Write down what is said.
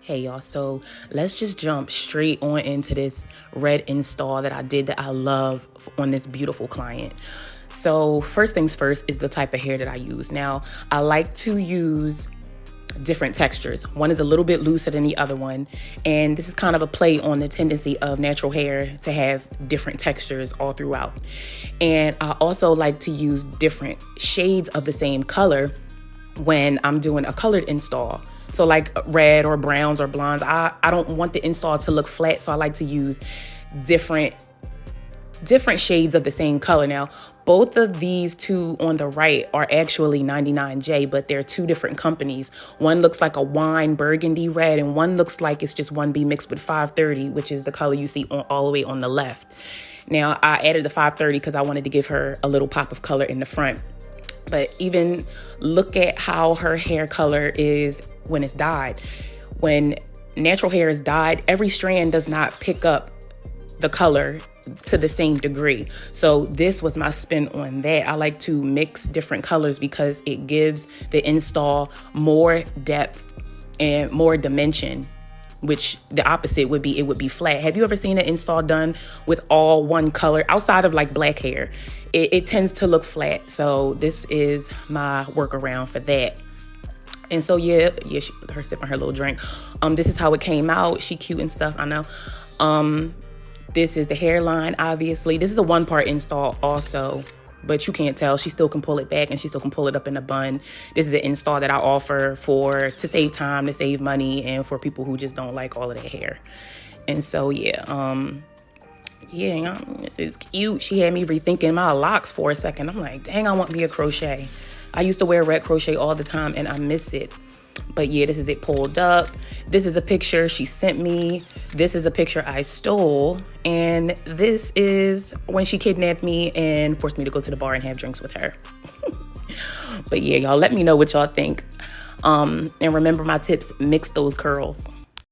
Hey y'all, so let's just jump straight on into this red install that I did that I love on this beautiful client. So first things first is the type of hair that I use. Now, I like to use different textures. One is a little bit looser than the other one, and this is kind of a play on the tendency of natural hair to have different textures all throughout. And I also like to use different shades of the same color when I'm doing a colored install. So like red or browns or blondes, I don't want the install to look flat, so I like to use different shades of the same color. Now, both of these two on the right are actually 99J, but they're two different companies. One looks like a wine burgundy red, and one looks like it's just 1B mixed with 530, which is the color you see all the way on the left. Now, I added the 530 because I wanted to give her a little pop of color in the front. But even look at how her hair color is when it's dyed. When natural hair is dyed, every strand does not pick up the color to the same degree. So this was my spin on that. I like to mix different colors because it gives the install more depth and more dimension, which the opposite would be, it would be flat. Have you ever seen an install done with all one color outside of like black hair? It tends to look flat. So this is my workaround for that. And so her sipping her little drink. This is how it came out. She cute and stuff, I know. This is the hairline, obviously. This is a 1-part install also, but you can't tell. She still can pull it back and she still can pull it up in a bun. This is an install that I offer to save time, to save money, and for people who just don't like all of their hair. And so, this is cute. She had me rethinking my locks for a second. I'm like, dang, I want me a crochet. I used to wear red crochet all the time and I miss it. But yeah, this is it pulled up. This is a picture she sent me. This is a picture I stole. And this is when she kidnapped me and forced me to go to the bar and have drinks with her. But yeah, y'all, let me know what y'all think. And remember my tips, mix those curls.